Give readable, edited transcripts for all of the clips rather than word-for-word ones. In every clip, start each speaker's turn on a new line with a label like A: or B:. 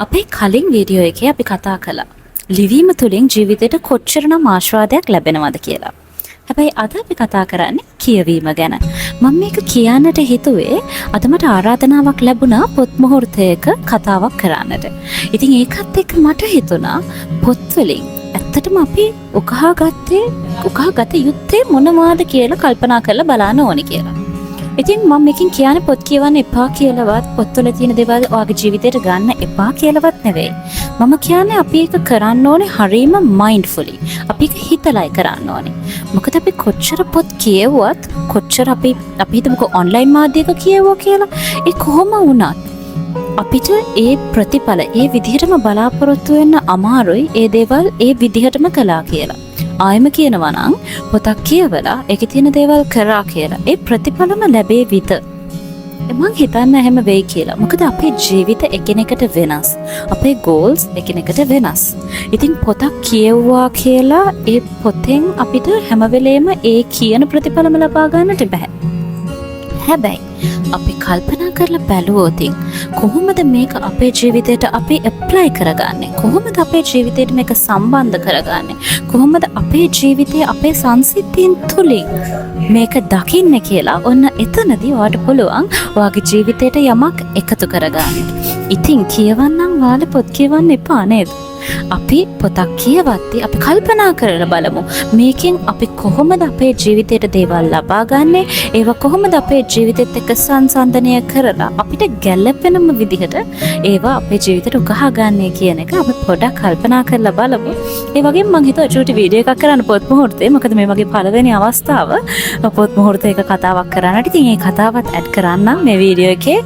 A: අපේ කලින් වීඩියෝ එකේ අපි කතා කළා ලිවීම තුළින් ජීවිතයට කොච්චරනම් ආස්වාදයක් ලැබෙනවද කියලා. හැබැයි අද අපි කතා කරන්නේ කියවීම ගැන. මම මේක කියන්නට හිතුවේ අද මට ආරාධනාවක් ලැබුණා පොත් මුහුර්තයක කතාවක් කරන්නට. ඉතින් ඒකත් එක්ක මට හිතුණා පොත් වලින් ඇත්තටම අපි උකහාගත යුත්තේ මොනවාද කියලා කල්පනා කරලා බලන්න ඕනේ කියලා. ඉතින් මම මේකෙන් කියන්නේ පොත් කියවන්න එපා කියලාවත් පොත්වල තියෙන දේවල් ඔයාගේ ජීවිතයට ගන්න එපා කියලාවත් නෙවෙයි. මම කියන්නේ අපි ඒක කරන්න ඕනේ හරීම මයින්ඩ්ෆුලි. අපි ඒක හිතලයි කරන්න ඕනේ. මොකද අපි කොච්චර පොත් කියවුවත් කොච්චර අපි හිතමුකෝ ඔන්ලයින් මාධ්‍යයක කියවුවා කියලා ඒ කොහොම වුණත් අපිට ඒ ප්‍රතිඵල ඒ විදිහටම බලාපොරොත්තු වෙන්න අමාරුයි ඒ දේවල් ඒ විදිහටම කළා කියලා. ආයම කියනවා නම් පොතක් කියවලා ඒකේ තියෙන දේවල් කරා කියලා ඒ ප්‍රතිඵලම ලැබෙවිද? මම හිතන්නේ එහෙම වෙයි කියලා. මොකද අපේ ජීවිත එකිනෙකට වෙනස්. අපේ goals එකිනෙකට වෙනස්. ඉතින් පොතක් කියවුවා කියලා ඒ පොතෙන් අපිට හැම වෙලේම ඒ කියන ප්‍රතිඵලම ලබා ගන්නට බෑ. හැබැයි අපි කල්පනා කරලා බැලුවොත් කොහොමද මේක අපේ ජීවිතයට අපි ඇප්ලයි කරගන්නේ? කොහොමද අපේ ජීවිතයට මේක සම්බන්ධ කරගන්නේ? කොහොමද අපේ ජීවිතයේ අපේ සංසිද්ධීන් තුලින් මේක දකින්නේ කියලා ඔන්න එතනදී ඔයාට පුළුවන් ඔයාගේ ජීවිතයට යමක් එකතු කරගන්න. ඉතින් කියවන්නම් වාලේ පොත් කියවන්න එපා නේද? අපි පොතක් කියවද්දී අපි කල්පනා කරලා බලමු මේකෙන් අපි කොහොමද අපේ ජීවිතයට දේවල් ලබා ගන්නෙ? ඒවා කොහොමද අපේ ජීවිතෙත් එක්ක සංසන්දනය කරලා අපිට ගැළපෙනම විදිහට ඒවා අපේ ජීවිතයට උකහා ගන්නෙ කියන එක අපි පොඩක් කල්පනා කරලා බලමු. ඒ වගේම මම හිතුවා චූටි වීඩියෝ එකක් කරන්න පොත් මුහුර්තේ. මොකද මේ වගේ පළවෙනි අවස්ථාව පොත් මුහුර්තයක කතාවක් කරන්නට. ඉතින් මේ කතාවත් ඇඩ් කරන්නම් මේ වීඩියෝ එකේ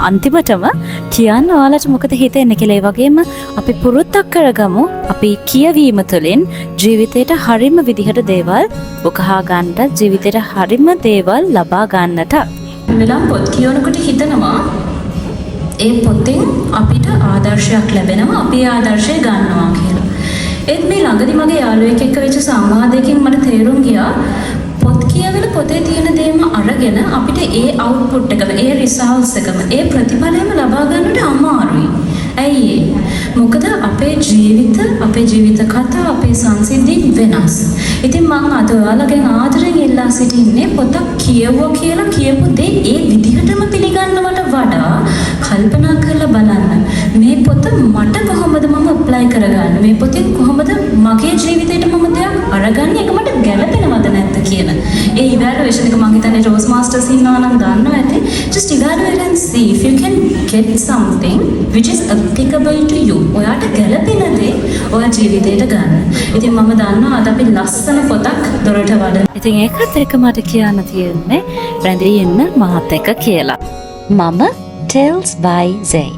A: අන්තිමටම කියන්න ඔයාලට මොකද හිතෙන්නේ කියලා. ඒ වගේම අපි පුරුද්දක් කරගමු අපි කියවීම තුළින් ජීවිතයට හරිම විදිහට දේවල් උකහා ගන්නට ජීවිතයට හරිම දේවල් ලබා ගන්නට. වෙනනම් පොත් කියවනකොට හිතනවා ඒ පොතෙන් අපිට ආදර්ශයක් ලැබෙනවා අපි ආදර්ශය ගන්නවා කියලා. ඒත් මේ ළඟදි මගේ යාළුවෙක් එක්ක වෙච්ච සංවාදයකින් මට තේරුම් ගියා පොත් කියවල පොතේ තියෙන දේම අරගෙන අපිට ඒ අවුට්පුට් එකම ඒ රිසල්ට්ස් එකම ඒ ප්‍රතිඵලයම ලබා ගන්නට අමාරුයි. ඇයි මොකද අපේ ජීවිත කතා අපේ සංසිද්ධීන් වෙනස්. ඉතින් මම අද ඔයාලගෙන් ආදරෙන් ඉල්ලා සිටින්නේ පොතක් කියවුවා කියලා කියපු දේ ඒ විදිහටම පිළිගන්නවට වඩා කල්පනා කරලා බලන්න මේ පොත මට කොහොමද මම ඇප්ලයි කරගන්නේ? මේ පොතෙන් කොහොමද මගේ ජීවිතේට මම දෙයක් අරගන්නේ? ඒක මට ගැළපෙනවද නැද්ද කියන ඒ ඉවැලුවේෂන් එක මම හිතන්නේ රෝස් මාස්ටර්ස් ඉන්නවා නම් දන්නවා ඇති. just evaluate and see if you can get something which is applicable to you. ඔයාට ගැළපෙන දේ ඔයා ජීවිතේට ගන්න. ඉතින් මම දන්නවා අද අපි ලස්සන පොතක් දොරට වඩන. ඉතින් ඒකත් එක මට කියන්න තියෙන්නේ රැඳී ඉන්න මාත් එක්ක කියලා. මම Tales by Zay.